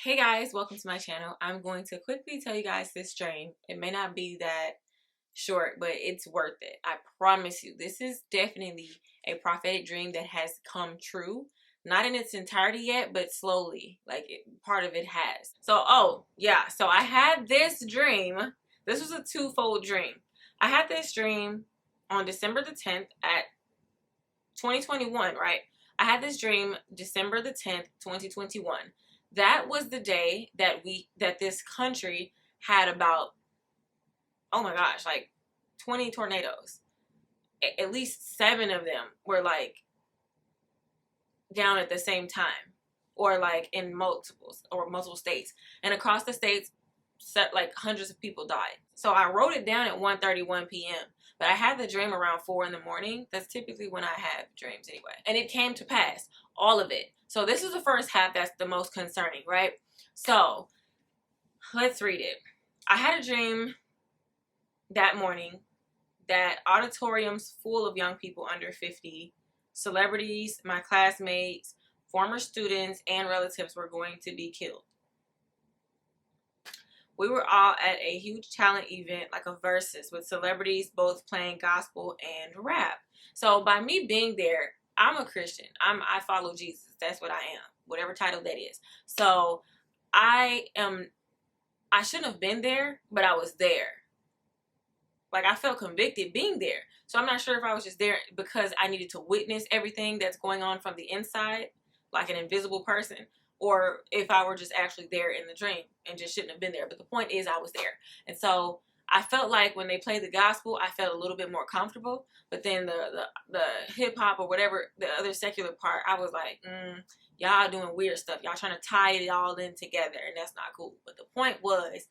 Hey guys, welcome to my channel. I'm going to quickly tell you guys this dream. It may not be that short, but it's worth it. I promise you. This is definitely a prophetic dream that has come true. Not in its entirety yet, but slowly. Part of it has. So I had this dream. This was a twofold dream. I had this dream on December the 10th at 2021, right? I had this dream December the 10th, 2021. That was the day that this country had about, oh my gosh, like 20 tornadoes. At least 7 of them were like down at the same time, or like in multiple states. And across the states, like hundreds of people died. So I wrote it down at 1:31 p.m. But I had the dream around 4 in the morning. That's typically when I have dreams anyway. And it came to pass, all of it. So this is the first half that's the most concerning, right? So let's read it. I had a dream that morning that auditoriums full of young people under 50, celebrities, my classmates, former students, and relatives were going to be killed. We were all at a huge talent event, like a versus, with celebrities both playing gospel and rap. So by me being there, I'm a Christian. I follow Jesus. That's what I am, whatever title that is. So I shouldn't have been there, but I was there. Like, I felt convicted being there. So I'm not sure if I was just there because I needed to witness everything that's going on from the inside, like an invisible person, or if I were just actually there in the dream and just shouldn't have been there. But the point is, I was there. And so I felt like when they played the gospel, I felt a little bit more comfortable. But then the hip hop or whatever, the other secular part, I was like, y'all doing weird stuff. Y'all trying to tie it all in together, and that's not cool. But the point was,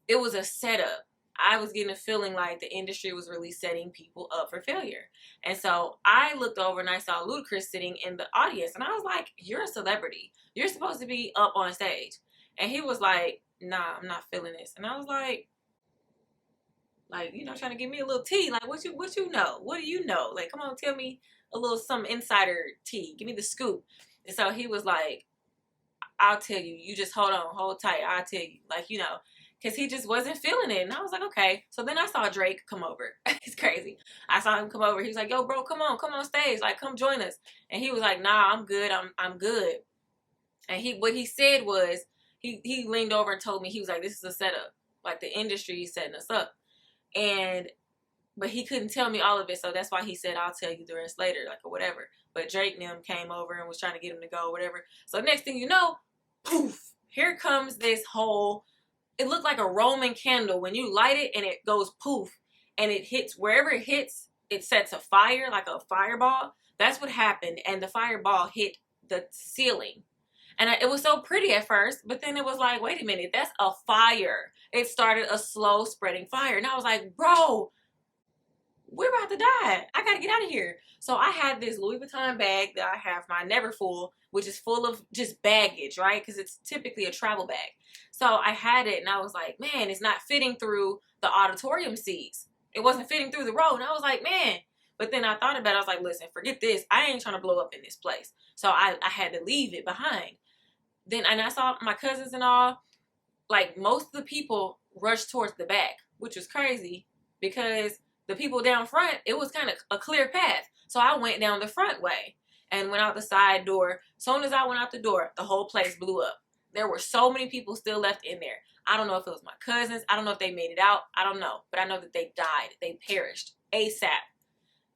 it was a setup. I was getting a feeling like the industry was really setting people up for failure. And so I looked over and I saw Ludacris sitting in the audience. And I was like, you're a celebrity. You're supposed to be up on stage. And he was like, nah, I'm not feeling this. And I was like, trying to give me a little tea. Like, what you know? What do you know? Like, come on, tell me a little some insider tea. Give me the scoop. And so he was like, I'll tell you. You just hold on, hold tight. I'll tell you. Because he just wasn't feeling it. And I was like, okay. So then I saw Drake come over. It's crazy. I saw him come over. He was like, yo, bro, come on stage. Like, come join us. And he was like, nah, I'm good. I'm good. And what he said was, he leaned over and told me, he was like, this is a setup. Like, the industry is setting us up. But he couldn't tell me all of it. So that's why he said, I'll tell you the rest later, like, or whatever. But Drake and them came over and was trying to get him to go, whatever. So next thing you know, poof, here comes this whole... It looked like a Roman candle. When you light it and it goes poof and it hits, wherever it hits, it sets a fire, like a fireball. That's what happened. And the fireball hit the ceiling. And it was so pretty at first, but then it was like, wait a minute, that's a fire. It started a slow spreading fire. And I was like, bro, we're about to die. I got to get out of here. So I had this Louis Vuitton bag that I have, my Never Full, which is full of just baggage, right? Because it's typically a travel bag. So I had it and I was like, man, it's not fitting through the auditorium seats. It wasn't fitting through the row. And I was like, man. But then I thought about it. I was like, listen, forget this. I ain't trying to blow up in this place. So I had to leave it behind. And I saw my cousins and all, like most of the people rushed towards the back, which was crazy because the people down front, it was kind of a clear path. So I went down the front way and went out the side door. As soon as I went out the door, the whole place blew up. There were so many people still left in there. I don't know if it was my cousins. I don't know if they made it out. I don't know. But I know that they died. They perished ASAP.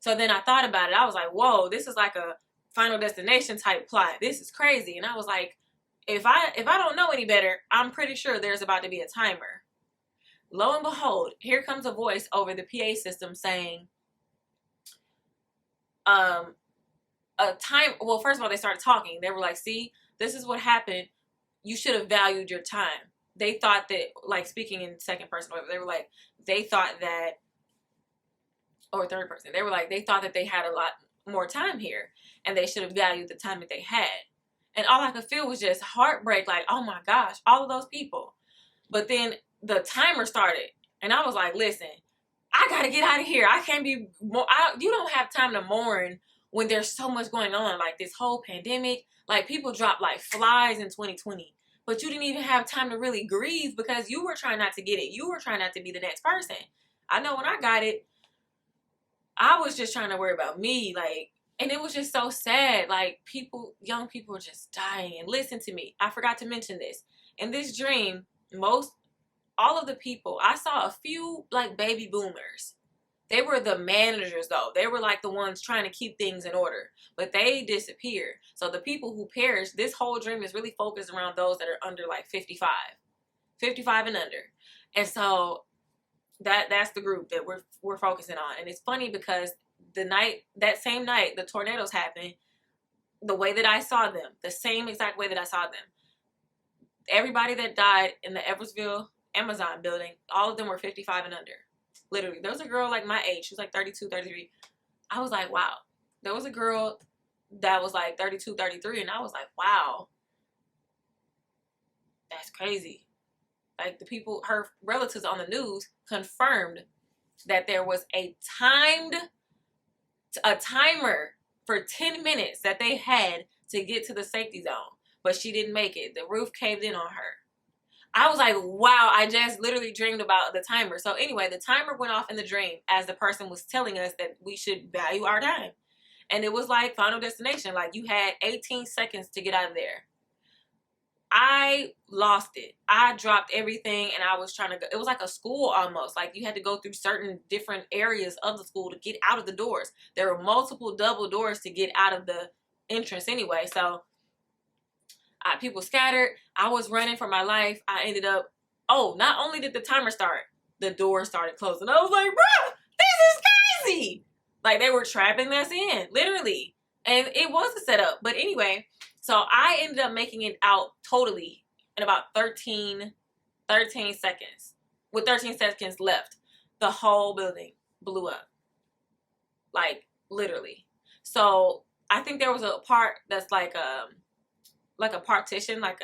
So then I thought about it. I was like, whoa, this is like a Final Destination type plot. This is crazy. And I was like, if I don't know any better, I'm pretty sure there's about to be a timer. Lo and behold, here comes a voice over the PA system saying, well, first of all, they started talking. They were like, see, this is what happened. You should have valued your time. They thought that, like, speaking in second person, they were like, they thought that, or third person, they were like, they thought that they had a lot more time here and they should have valued the time that they had. And all I could feel was just heartbreak, like, oh my gosh, all of those people. But then the timer started and I was like, listen, I got to get out of here. I can't be, you don't have time to mourn when there's so much going on, like this whole pandemic. Like, people dropped like flies in 2020, but you didn't even have time to really grieve because you were trying not to get it. You were trying not to be the next person. I know when I got it, I was just trying to worry about me, like, and it was just so sad. Like, young people are just dying. And listen to me, I forgot to mention this. In this dream, all of the people, I saw a few, like, baby boomers. They were the managers, though. They were, like, the ones trying to keep things in order. But they disappeared. So the people who perished, this whole dream is really focused around those that are under, like, 55. 55 and under. And so that's the group that we're focusing on. And it's funny because that same night the tornadoes happened, the way that I saw them, the same exact way that I saw them, everybody that died in the Eversville Amazon building, all of them were 55 and under. Literally, there was a girl like my age, she was like 32, 33. I was like, wow. There was a girl that was like 32, 33, and I was like, wow, that's crazy. Like, the people, her relatives on the news confirmed that there was a timer for 10 minutes that they had to get to the safety zone, but she didn't make it. The roof caved in on her. I was like, wow, I just literally dreamed about the timer. So anyway, the timer went off in the dream as the person was telling us that we should value our time. And it was like Final Destination. Like, you had 18 seconds to get out of there. I lost it. I dropped everything and I was trying to go. It was like a school almost. Like, you had to go through certain different areas of the school to get out of the doors. There were multiple double doors to get out of the entrance anyway. So people scattered. I was running for my life. I ended up, not only did the timer start, the door started closing. I was like, bro, this is crazy. Like, they were trapping us in, literally. And it was a setup. But anyway, so I ended up making it out totally in about 13 seconds. With 13 seconds left, the whole building blew up. Like, literally. So I think there was a part that's like a partition, like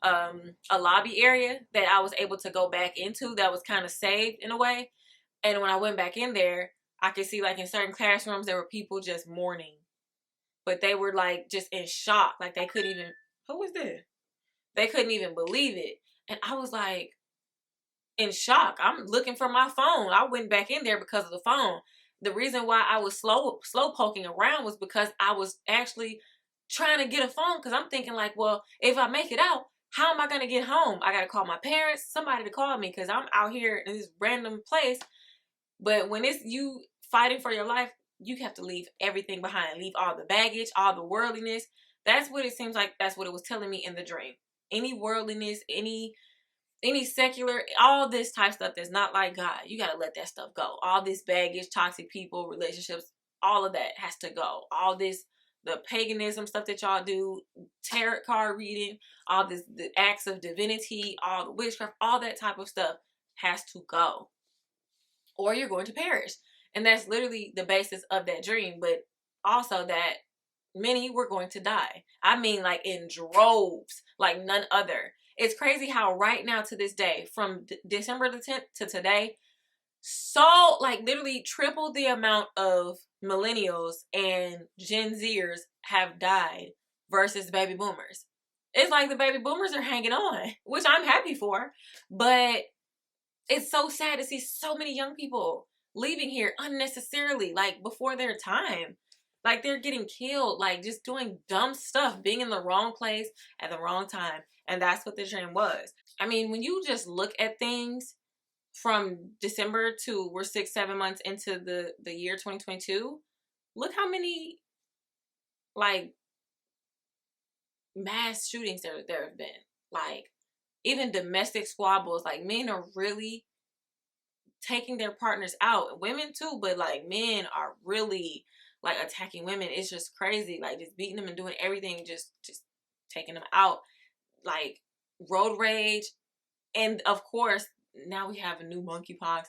a lobby area that I was able to go back into that was kind of saved in a way. And when I went back in there, I could see, like, in certain classrooms, there were people just mourning. But they were, like, just in shock. Like, they couldn't even, who was this? They couldn't even believe it. And I was, like, in shock. I'm looking for my phone. I went back in there because of the phone. The reason why I was slow poking around was because I was actually trying to get a phone, because I'm thinking, like, well, if I make it out, how am I going to get home? I got to call my parents, somebody to call me, because I'm out here in this random place. But when it's you fighting for your life, you have to leave everything behind. Leave all the baggage, all the worldliness. That's what it seems like. That's what it was telling me in the dream. Any worldliness, any secular, all this type stuff that's not like God, you got to let that stuff go. All this baggage, toxic people, relationships, all of that has to go. All this, the paganism stuff that y'all do, tarot card reading, all this, the acts of divinity, all the witchcraft, all that type of stuff has to go, or you're going to perish. And that's literally the basis of that dream. But also that many were going to die. I mean, like, in droves, like none other. It's crazy how right now to this day, from December the 10th to today, so, like, literally triple the amount of millennials and Gen Zers have died versus baby boomers. It's like the baby boomers are hanging on, which I'm happy for. But it's so sad to see so many young people leaving here unnecessarily, like, before their time. Like, they're getting killed, like, just doing dumb stuff, being in the wrong place at the wrong time. And that's what the dream was. I mean, when you just look at things from December to we're 6-7 months into the year 2022, look how many, like, mass shootings there have been. Like, even domestic squabbles. Like, men are really taking their partners out. Women too, but, like, men are really, like, attacking women. It's just crazy. Like, just beating them and doing everything, just taking them out. Like, road rage. And of course, now we have a new monkeypox.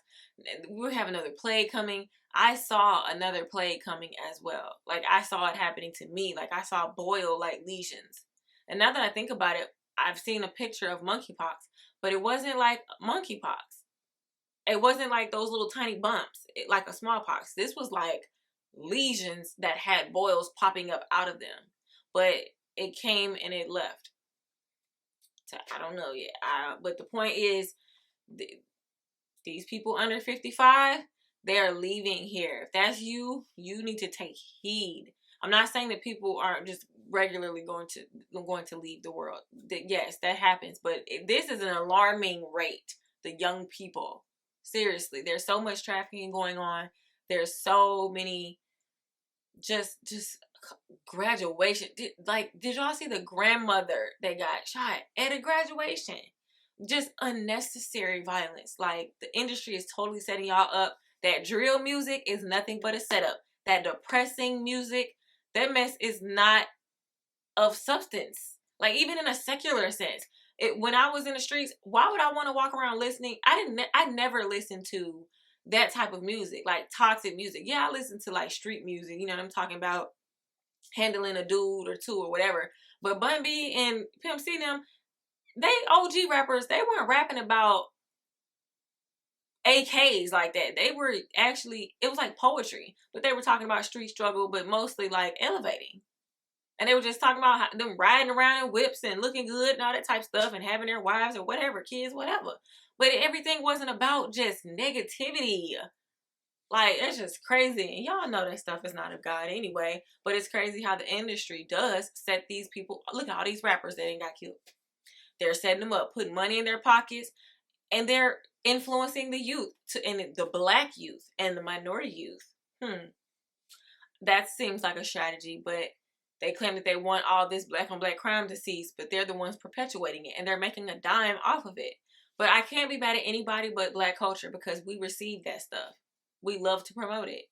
We have another plague coming. I saw another plague coming as well. Like, I saw it happening to me. Like, I saw boil-like lesions. And now that I think about it, I've seen a picture of monkeypox, but it wasn't like monkeypox. It wasn't like those little tiny bumps, like a smallpox. This was like lesions that had boils popping up out of them. But it came and it left. I don't know yet. But the point is, these people under 55, they are leaving here. If that's you, you need to take heed. I'm not saying that people aren't just regularly going to leave the world. Yes, that happens, but this is an alarming rate. The young people, seriously, there's so much trafficking going on. There's so many just graduation. Did y'all see the grandmother that got shot at a graduation? Just unnecessary violence. Like, the industry is totally setting y'all up. That drill music is nothing but a setup. That depressing music, that mess is not of substance. Like, even in a secular sense. When I was in the streets, why would I want to walk around listening? I never listened to that type of music, like toxic music. Yeah, I listen to like street music, you know what I'm talking about, handling a dude or two or whatever. But Bun B and Pimp C them, they OG rappers, they weren't rapping about AKs like that. They were actually, it was like poetry, but they were talking about street struggle, but mostly like elevating. And they were just talking about them riding around in whips and looking good and all that type of stuff and having their wives or whatever, kids, whatever. But everything wasn't about just negativity. Like, it's just crazy. And y'all know that stuff is not of God anyway. But it's crazy how the industry does set these people. Look at all these rappers that ain't got killed. They're setting them up, putting money in their pockets, and they're influencing the youth, and the black youth and the minority youth. That seems like a strategy, but they claim that they want all this black on black crime to cease, but they're the ones perpetuating it, and they're making a dime off of it. But I can't be mad at anybody but black culture, because we receive that stuff. We love to promote it.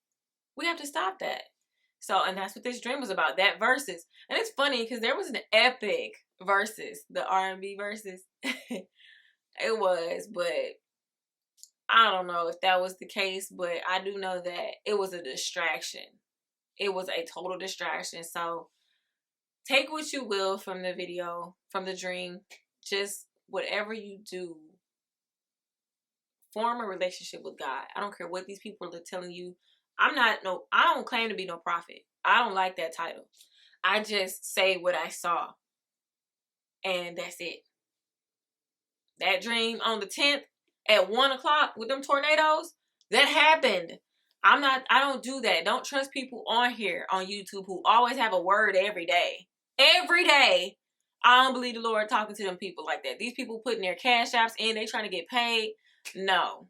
We have to stop that. So, and that's what this dream was about, that verses. And it's funny because there was an epic verses, the R&B verses. It was, but I don't know if that was the case, but I do know that it was a distraction. It was a total distraction. So take what you will from the video, from the dream. Just whatever you do, form a relationship with God. I don't care what these people are telling you. I don't claim to be no prophet. I don't like that title. I just say what I saw. And that's it. That dream on the 10th at 1 o'clock with them tornadoes, that happened. I don't do that. Don't trust people on here on YouTube who always have a word every day. Every day. I don't believe the Lord talking to them people like that. These people putting their cash apps in, they trying to get paid. No,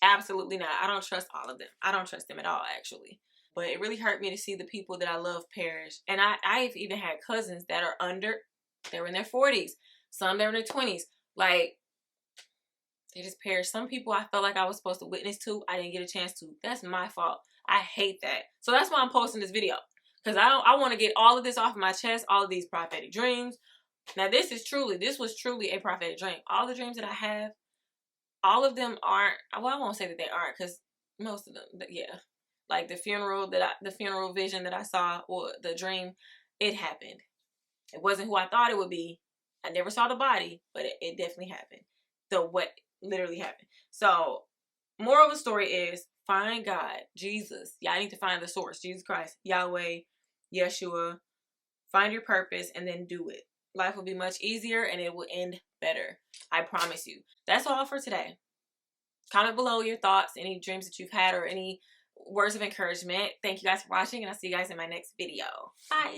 absolutely not. I don't trust all of them. I don't trust them at all, actually. But it really hurt me to see the people that I love perish. And I've even had cousins that are they were in their 40s. Some, they were in their 20s. Like, they just perished. Some people I felt like I was supposed to witness to, I didn't get a chance to. That's my fault. I hate that. So that's why I'm posting this video. Because I want to get all of this off of my chest, all of these prophetic dreams. Now, this was truly a prophetic dream. All the dreams that I have, all of them aren't, well, I won't say that they aren't, because most of them, yeah. Like the funeral vision that I saw, or the dream, it happened. It wasn't who I thought it would be. I never saw the body, but it definitely happened. What literally happened. So, moral of the story is, find God, Jesus. Y'all need to find the source, Jesus Christ, Yahweh, Yeshua. Find your purpose and then do it. Life will be much easier and it will end better. I promise you. That's all for today. Comment below your thoughts, any dreams that you've had, or any words of encouragement. Thank you guys for watching, and I'll see you guys in my next video. Bye.